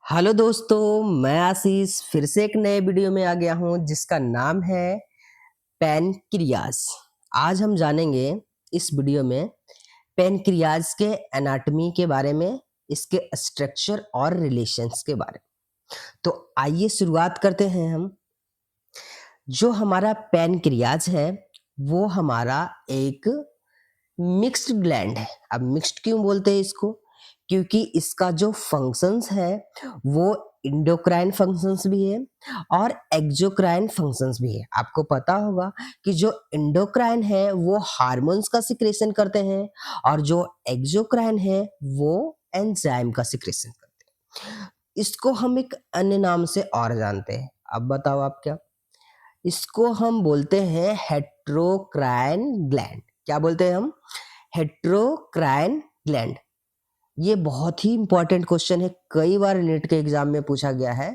Hello दोस्तों, मैं आशीष फिर से एक नए वीडियो में आ गया हूँ जिसका नाम है पैनक्रियाज। आज हम जानेंगे इस वीडियो में पैनक्रियाज के एनाटॉमी के बारे में, इसके स्ट्रक्चर और रिलेशंस के बारे में। तो आइए शुरुआत करते हैं हम। जो हमारा पैनक्रियाज है वो हमारा एक मिक्स्ड ग्लैंड है। अब मिक्स्ड क्यों बोलते हैं इसको? क्योंकि इसका जो फंक्शंस है वो इंडोक्राइन फंक्शंस भी है और एक्सोक्राइन फंक्शंस भी है। आपको पता होगा कि जो इंडोक्राइन है वो हार्मोन्स का सिक्रेशन करते हैं और जो एक्सोक्राइन है वो एंजाइम का सिक्रेशन करते हैं। इसको हम एक अन्य नाम से और जानते हैं। अब बताओ आप क्या? इसको हम बोलते हैं हेट्रोक्राइन ग्लैंड। क्या बोलते हैं हम? Heterocrine gland. ये बहुत ही इंपॉर्टेंट क्वेश्चन है, कई बार नीट के एग्जाम में पूछा गया है।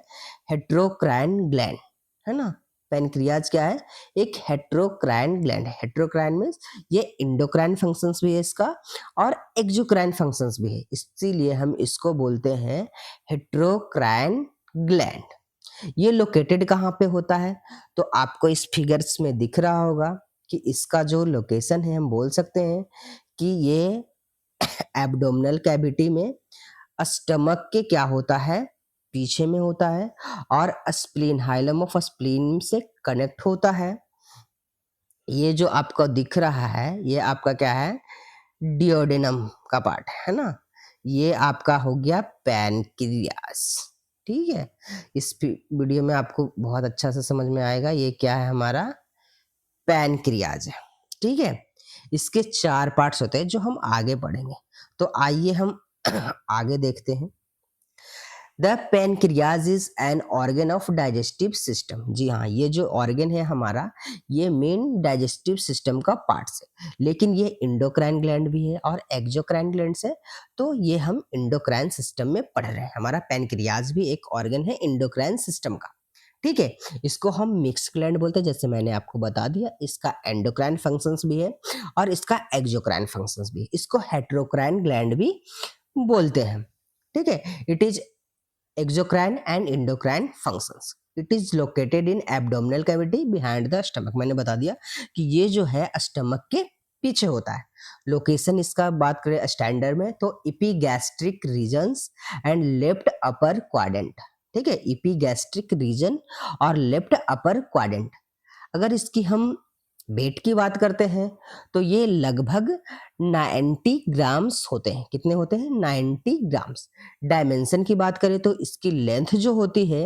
हेट्रोक्राइन ग्लैंड है ना। पैनक्रियाज क्या है? एक हेट्रोक्राइन ग्लैंड है। हेट्रोक्राइन मीन्स ये इंडोक्राइन फंक्शंस भी है इसका और एक्सोक्राइन फंक्शंस भी है, इसीलिए हम इसको बोलते हैं हेट्रोक्राइन ग्लैंड। ये लोकेटेड कहाँ पे होता है? तो आपको इस फिगर्स में दिख रहा होगा कि इसका जो लोकेशन है हम बोल सकते हैं कि ये एब्डोमिनल कैविटी में स्टमक के क्या होता है, पीछे में होता है और स्प्लीन, हाइलम ऑफ स्प्लीन से कनेक्ट होता है। ये जो आपको दिख रहा है ये आपका क्या है? डिओडेनम का पार्ट है ना। ये आपका हो गया पैनक्रियास। ठीक है, इस वीडियो में आपको बहुत अच्छा से समझ में आएगा ये क्या है, हमारा पैनक्रियाज है। ठीक है, इसके 4 पार्ट्स होते हैं जो हम आगे पढ़ेंगे। तो आइए हम आगे देखते हैं। The pancreas is an organ of digestive system. जी हाँ, ये जो ऑर्गन है हमारा ये मेन डाइजेस्टिव सिस्टम का पार्ट है, लेकिन ये इंडोक्राइन ग्लैंड भी है और एक्सोक्राइन ग्लैंड है। तो ये हम इंडोक्राइन सिस्टम में पढ़ रहे हैं। हमारा पेनक्रियाज भी एक ऑर्गन है इंडोक्राइन सिस्टम का। ठीक है, इसको हम मिक्स ग्लैंड बोलते हैं, जैसे मैंने आपको बता दिया। इसका एंडोक्राइन फंक्शंस भी है और इसका एक्सोक्राइन फंक्शंस भी है। इसको हेट्रोक्राइन ग्लैंड भी बोलते हैं। ठीक है, it is exocrine and endocrine functions. It is located in abdominal cavity behind the stomach. मैंने बता दिया कि ये जो है स्टमक के पीछे होता है। लोकेशन इसका बात करें स्टैंडर्ड में तो epigastric regions and left upper quadrant. ठीक है, इपीगैस्ट्रिक रीजन और लेफ्ट अपर क्वाड्रेंट। अगर इसकी हम वेट की बात करते हैं तो ये लगभग 90 ग्राम्स होते हैं। कितने होते हैं? 90 ग्राम्स। डायमेंशन की बात करें तो इसकी लेंथ जो होती है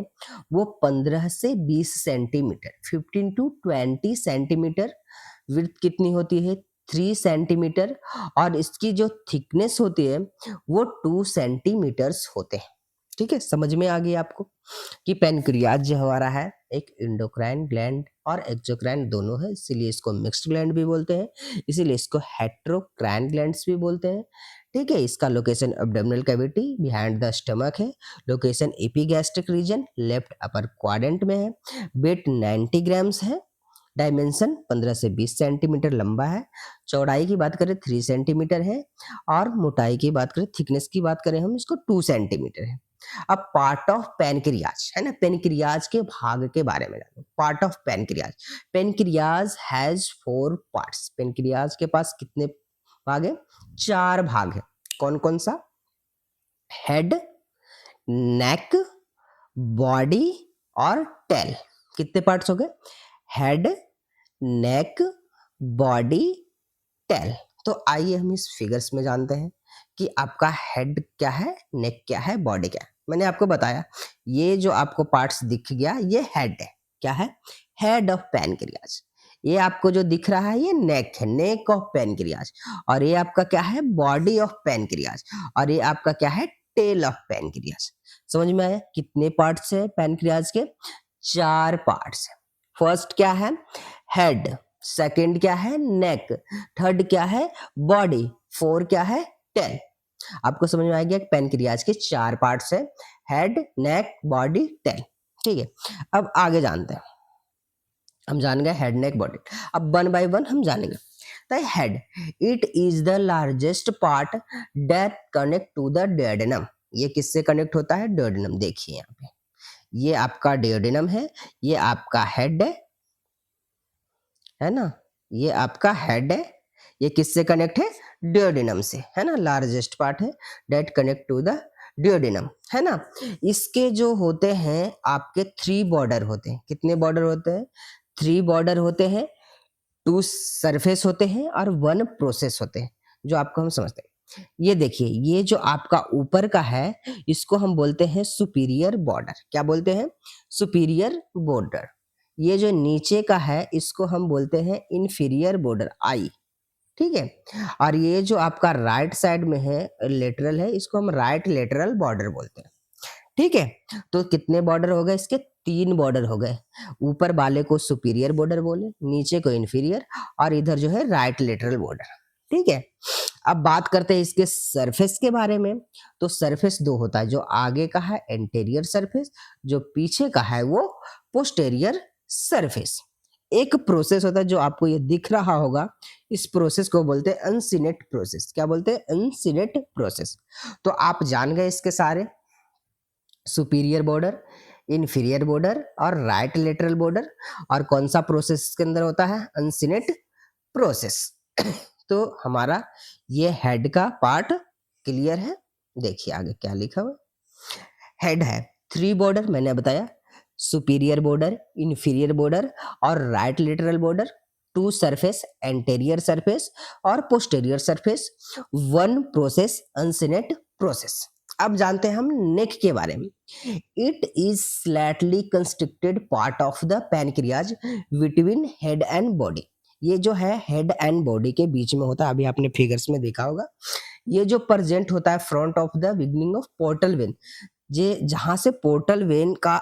वो 15 से 20 सेंटीमीटर, 15 टू 20 सेंटीमीटर। विड्थ कितनी होती है? 3 सेंटीमीटर। और इसकी जो थिकनेस होती है वो 2 सेंटीमीटर्स होते हैं। ठीक है, समझ में आ गई आपको कि पैनक्रियाज जो हमारा है एक इंडोक्राइन ग्लैंड और एक्सोक्राइन दोनों है, इसीलिए इसको मिक्स्ड ग्लैंड भी बोलते हैं, इसीलिए इसको हेट्रोक्राइन ग्लैंड्स भी बोलते हैं। ठीक है, इसका location abdominal cavity behind the stomach है। Location epigastric region left upper quadrant में है। वेट 90 ग्राम्स है। डायमेंशन 15 से 20 सेंटीमीटर लंबा है। चौड़ाई की बात करें 3 सेंटीमीटर है और मोटाई की बात करें, थिकनेस की बात करें हम, इसको 2 सेंटीमीटर है। अब पार्ट ऑफ पैनक्रियाज है ना, पैनक्रियाज के भाग के बारे में जानो। Part of pancreas. Pancreas has 4 parts. Pancreas के पास कितने भाग है? 4 भाग है। कौन कौन सा? हेड, नेक, बॉडी और टेल। कितने पार्ट्स हो गए? Head, neck, body, tell. तो आइए हम इस फिगर्स में जानते हैं कि आपका हेड क्या है, नेक क्या है, बॉडी क्या है। मैंने आपको बताया ये जो आपको पार्ट्स दिख गया ये हेड है। क्या है? Head of pancreas. ये आपको जो दिख रहा है ये नेक है, नेक ऑफ पैनक्रियाज। और ये आपका क्या है? Body of pancreas. और ये आपका क्या है? Tail of pancreas. समझ में आया कितने पार्ट्स है पैनक्रियाज के? 4 पार्ट्स है। फर्स्ट क्या है? हेड। सेकंड क्या है? नेक। थर्ड क्या है? बॉडी। 4 क्या है? टेल। आपको समझ में आ गया कि पैनक्रियाज के 4 पार्ट्स है, हेड, नेक, बॉडी, टेल। ठीक है, अब आगे जानते हैं। हम जान गए हेड, नेक, बॉडी। अब वन बाय वन हम जानेंगे। The head, it is the largest part that connect to the duodenum। ये किससे कनेक्ट होता है? डुओडेनम। देखिए यहाँ पे, ये आपका डुओडेनम है, ये आपका हेड है ना? ये आपका हेड है, ये किससे कनेक्ट है? डुओडेनम से, है ना? लार्जेस्ट पार्ट है that connect to the duodenum, है ना? इसके जो होते हैं आपके 3 बॉर्डर होते हैं। कितने बॉर्डर होते हैं? 3 बॉर्डर होते हैं, 2 सरफेस होते हैं और 1 प्रोसेस होते हैं, जो आपको हम समझते हैं। ये देखिए, ये जो आपका ऊपर का है, इसको हम बोलते हैं सुपीरियर बॉर्डर। क्या बोलते हैं? Superior border. ये जो नीचे का है, इसको हम बोलते हैं इंफीरियर बॉर्डर, आई। ठीक है? और ये जो आपका राइट साइड में है, लेटरल है, इसको हम राइट लेटरल बॉर्डर बोलते हैं। ठीक है? तो कितने बॉर्डर हो गए इसके? 3 बॉर्डर हो गए। ऊपर वाले को सुपीरियर बॉर्डर बोले, नीचे को इंफीरियर, और इधर जो है राइट लेटरल बॉर्डर। ठीक है? अब बात करते हैं इसके सरफेस के बारे में। तो सरफेस 2 होता है, जो आगे का है एंटेरियर सरफेस, जो पीछे का है वो पोस्टेरियर सरफेस। एक प्रोसेस होता है जो आपको ये दिख रहा होगा, इस प्रोसेस को बोलते हैं अनसिनेट प्रोसेस। क्या बोलते हैं? Uncinate process. तो आप जान गए इसके सारे, सुपीरियर बॉर्डर, इंफीरियर बॉर्डर और राइट लेटरल बॉर्डर। और कौन सा प्रोसेस के अंदर होता है? Uncinate process. तो हमारा ये हेड का पार्ट क्लियर है। देखिए आगे क्या लिखा हुआ। हेड है 3 बॉर्डर, मैंने बताया, सुपीरियर बॉर्डर, इंफीरियर बॉर्डर और right lateral border, 2 surface, anterior surface और posterior surface, 1 process, uncinate process. अब जानते हैं हम नेक के बारे में। It is slightly constricted part of the pancreas between head and body. ये जो है हेड एंड बॉडी के बीच में होता है, अभी आपने फिगर्स में देखा होगा। ये जो प्रेजेंट होता है front of the beginning of portal vein, ये जहां से पोर्टल वेन का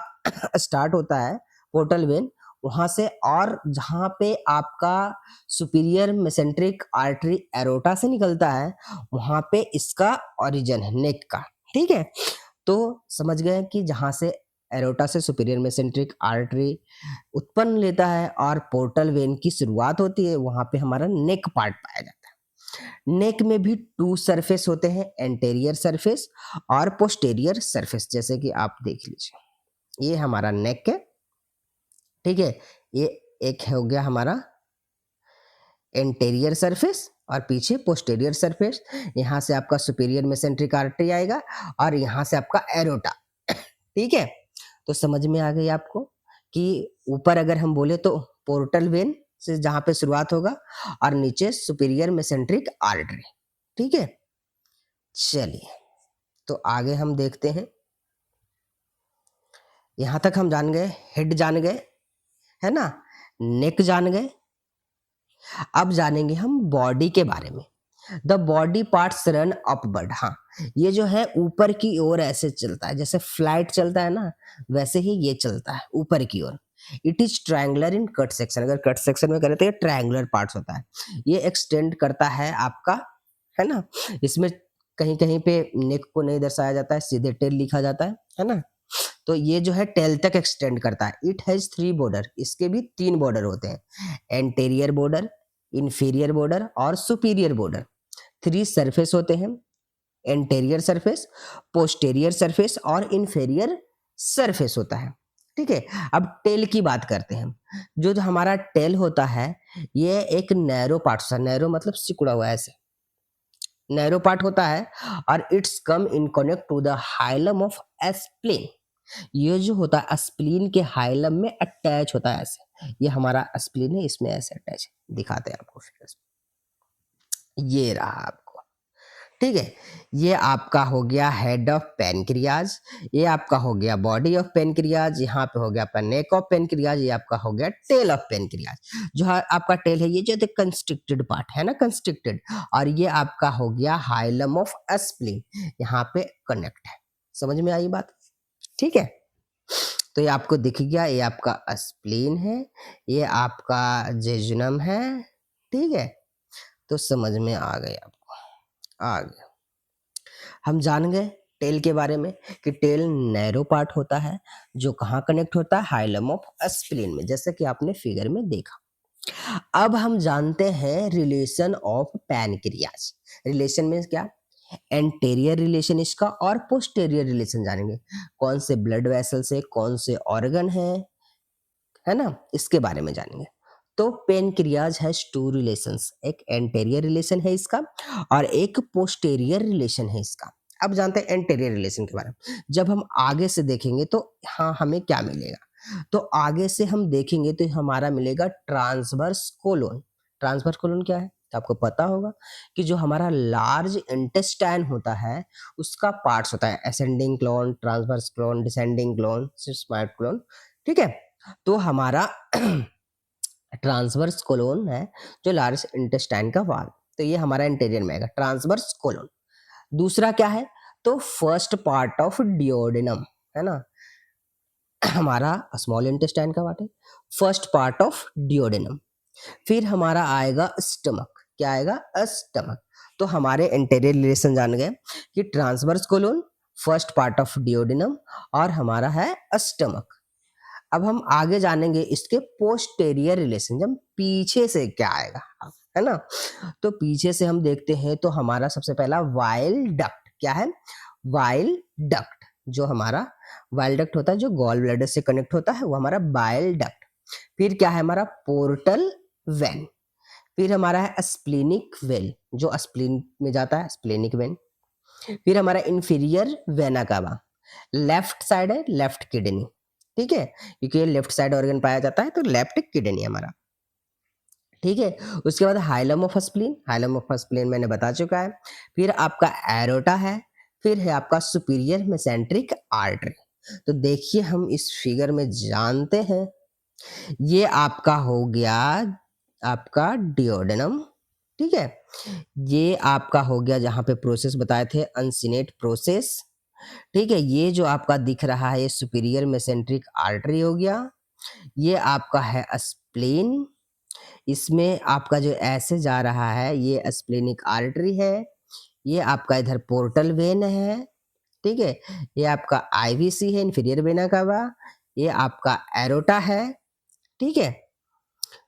स्टार्ट होता है, पोर्टल वेन, वहां से, और जहां पे आपका सुपीरियर मेसेंट्रिक आर्टरी एरोटा से निकलता है, वहां पे इसका ओरिजिन है नेक का। ठीक है? तो समझ गए कि जहां से एरोटा से सुपीरियर मेसेंट्रिक आर्टरी उत्पन्न लेता है और पोर्टल वेन की शुरुआत होती है, वहां पे हमारा नेक पार्ट पाया जाता है। नेक में भी 2 सरफेस होते हैं, एंटेरियर सरफेस और पोस्टेरियर सरफेस, जैसे कि आप देख लीजिए। ये हमारा नेक है। ठीक है? ये एक हो गया हमारा एंटेरियर सरफेस और पीछे पोस्टेरियर सरफेस। यहाँ से आपका सुपीरियर मेसेंट्रिक आर्टरी आएगा और यहाँ से आपका एरोटा। ठीक है? तो समझ में आ गई आपको कि ऊपर अगर हम बोले तो पोर्टल वेन से जहां पे शुरुआत होगा और नीचे सुपीरियर मेसेंट्रिक आर्टरी। ठीक है? चलिए, तो आगे हम देखते हैं। यहां तक हम जान गए, हेड जान गए, है ना? नेक जान गए। अब जानेंगे हम बॉडी के बारे में। The body parts run upward. हाँ, ये जो है ऊपर की ओर ऐसे चलता है, जैसे फ्लाइट चलता है ना, वैसे ही ये चलता है ऊपर की ओर। It is triangular in cut section. अगर कट सेक्शन में करें तो ये ट्रायंगुलर पार्ट्स होता है। ये एक्सटेंड करता है आपका, है ना? इसमें कहीं कहीं पे नेक को नहीं दर्शाया जाता है, सीधे टेल लिखा जाता है ना? तो ये जो है टेल तक एक्सटेंड करता है। It has 3 border. इसके भी 3 बॉर्डर होते हैं, एंटेरियर बॉर्डर, इंफीरियर बॉर्डर और सुपीरियर बॉर्डर। 3 सरफेस होते हैं, एंटेरियर सरफेस, पोस्टेरियर सरफेस और इंफीरियर सरफेस होता है। ठीक है? अब टेल की बात करते हैं हम। जो हमारा टेल होता है, ये एक नैरो पार्ट होता है। नैरो मतलब सिकुड़ा हुआ, ऐसे नैरो पार्ट होता है और it's come in connect to the hilum of spleen. ये जो होता है स्प्लीन के हाइलम में अटैच होता है ऐसे। ये हमारा स्प्लीन है, इसमें ऐसे अटैच है, दिखाते हैं आपको फिर। ये रहा आपको। ठीक है? ये आपका हो गया हेड ऑफ पेनक्रियाज, ये आपका हो गया बॉडी ऑफ पेनक्रियाज, यहाँ पे हो गया आपका नेक ऑफ पेनक्रियाज, ये आपका हो गया टेल ऑफ पेनक्रियाज। जो आपका टेल है, ये जो कंस्ट्रिक्टेड पार्ट है ना, कंस्ट्रिक्टेड, और ये आपका हो गया हाइलम ऑफ स्प्लीन, यहाँ पे कनेक्ट है। समझ में आई बात? ठीक है? तो ये आपको दिख गया, ये आपका स्प्लीन है, ये आपका जेजुनम है। ठीक है? तो समझ में आ गया आपको। आ गया। हम जान गए टेल के बारे में कि टेल नैरो पार्ट होता है, जो कहाँ कनेक्ट होता है? हाइलम ऑफ स्प्लीन में, जैसे कि आपने फिगर में देखा। अब हम जानते हैं रिलेशन ऑफ पैनक्रियाज। रिलेशन में क्या? एंटेरियर रिलेशन इसका और पोस्टेरियर रिलेशन जानेंगे, कौन से ब्लड वेसल्स है, कौन से ऑर्गन है ना, इसके बारे में जानेंगे। तो पेनक्रियाज हैज टू रिलेशंस, एक एंटेरियर रिलेशन है इसका और एक पोस्टेरियर रिलेशन है इसका। अब जानते हैं एंटेरियर रिलेशन के बारे में। जब हम आगे से देखेंगे तो हाँ हमें क्या मिलेगा, तो आगे से हम देखेंगे तो हमारा मिलेगा ट्रांसवर्स कोलोन। ट्रांसवर्स कोलोन क्या है, तो आपको पता होगा कि जो हमारा लार्ज इंटेस्टाइन होता है उसका पार्ट्स होता है, ascending clone, transverse clone, descending clone, smart clone. ठीक है, तो हमारा ट्रांसवर्स कोलोन है जो लार्ज इंटेस्टाइन का वाल, तो ये हमारा इंटीरियर में आएगा ट्रांसवर्स कोलोन। दूसरा क्या है, तो फर्स्ट पार्ट ऑफ डिओडेनम, है ना, हमारा स्मॉल इंटेस्टाइन का पार्ट है, फर्स्ट पार्ट ऑफ डिओडेनम। फिर हमारा आएगा स्टमक, क्या आएगा, स्टमक। तो हमारे इंटीरियर रिलेशन जान गए कि transverse colon, first part of duodenum और हमारा है स्टमक। अब हम आगे जानेंगे इसके पोस्टेरियर रिलेशन, जब पीछे से क्या आएगा, है ना। तो पीछे से हम देखते हैं तो हमारा सबसे पहला वाइल डक्ट, क्या है, वाइल डक्ट। जो हमारा वाइल डक्ट होता है जो गॉल ब्लैडर से कनेक्ट होता है वो हमारा बाइल डक्ट। फिर क्या है हमारा पोर्टल वेन। फिर हमारा है स्प्लीनिक वेल जो स्प्लीन में जाता है, स्प्लीनिक वेन। फिर हमारा inferior vena cava, left side है, लेफ्ट किडनी। ठीक है, क्योंकि ये लेफ्ट साइड ऑर्गन पाया जाता है तो लेफ्ट किडनी हमारा। ठीक है, उसके बाद hilum of spleen, hilum of spleen मैंने बता चुका है। फिर आपका एरोटा है, फिर है आपका सुपीरियर मेसेंट्रिक आर्टरी। तो देखिए हम इस फिगर में जानते हैं, ये आपका हो गया आपका डिओडेनम। ठीक है, ये आपका हो गया जहां पे प्रोसेस बताए थे अनसिनेट प्रोसेस। ठीक है, ये जो आपका दिख रहा है ये सुपीरियर मेसेंट्रिक आर्टरी हो गया। ये आपका है स्प्लीन, इसमें आपका जो ऐसे जा रहा है ये स्प्लेनिक आर्टरी है। ये आपका इधर पोर्टल वेन है। ठीक है, ये आपका आईवीसी है, इंफीरियर वेना कावा। ये आपका एरोटा है। ठीक है,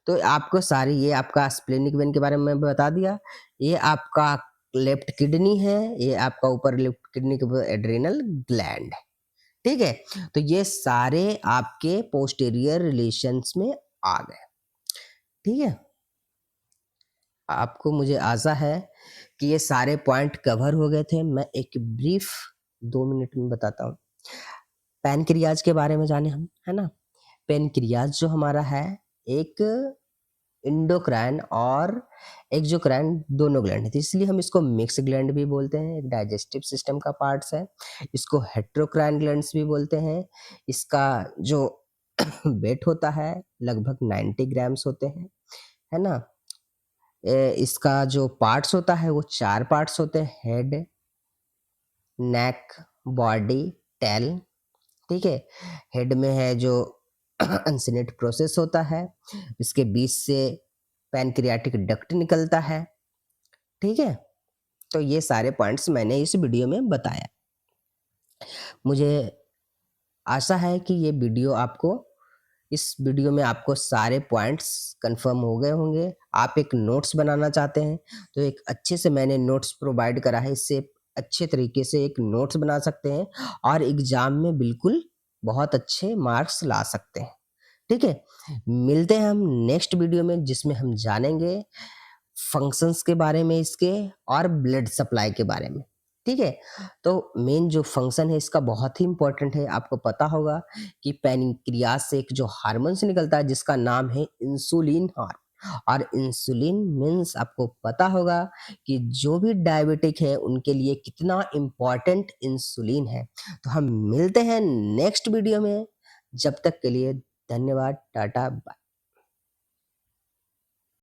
तो आपको सारी ये आपका स्प्लेनिक वेन के बारे में मैं बता दिया। ये आपका लेफ्ट किडनी है, ये आपका ऊपर लेफ्ट किडनी के ऊपर एड्रेनल ग्लैंड। ठीक है, तो ये सारे आपके पोस्टेरियर रिलेशंस में आ गए। ठीक है, आपको मुझे आशा है कि ये सारे पॉइंट कवर हो गए थे। मैं एक ब्रीफ 2 मिनट में बताता हूँ। पैनक्रियाज के बारे में जाने हम, है ना। पैनक्रियाज जो हमारा है एक इंडोक्राइन और एक्सोक्राइन दोनों ग्लैंड है, तो इसलिए हम इसको मिक्स ग्लैंड भी बोलते हैं। एक डाइजेस्टिव सिस्टम का पार्ट्स है, इसको हेट्रोक्राइन ग्लैंड्स भी बोलते हैं। इसका जो वेट होता है लगभग 90 ग्राम्स होते हैं, है ना। इसका जो पार्ट्स होता है वो 4 पार्ट्स होते हैं, हेड, नेक, बॉडी, टेल। ठीक है, हेड में है जो अनसिनेट प्रोसेस होता है, इसके बीच से पैनक्रियाटिक डक्ट निकलता है। ठीक है, तो ये सारे पॉइंट्स मैंने इस वीडियो में बताया। मुझे आशा है कि ये वीडियो आपको, इस वीडियो में आपको सारे पॉइंट्स कंफर्म हो गए होंगे। आप एक नोट्स बनाना चाहते हैं तो एक अच्छे से मैंने नोट्स प्रोवाइड करा है, इससे अच्छे तरीके से एक नोट्स बना सकते हैं और एग्जाम में बिल्कुल बहुत अच्छे मार्क्स ला सकते हैं। ठीक है, मिलते हैं हम नेक्स्ट वीडियो में जिसमें हम जानेंगे फंक्शंस के बारे में इसके और ब्लड सप्लाई के बारे में। ठीक है, तो मेन जो फंक्शन है इसका बहुत ही इंपॉर्टेंट है। आपको पता होगा कि पैनक्रियाज से एक जो हार्मोन्स निकलता है जिसका नाम है इंसुलिन हार्मोन, और इंसुलिन मीन्स आपको पता होगा कि जो भी डायबिटिक है उनके लिए कितना इम्पोर्टेंट इंसुलिन है। तो हम मिलते हैं नेक्स्ट वीडियो में, जब तक के लिए धन्यवाद, टाटा, बाय।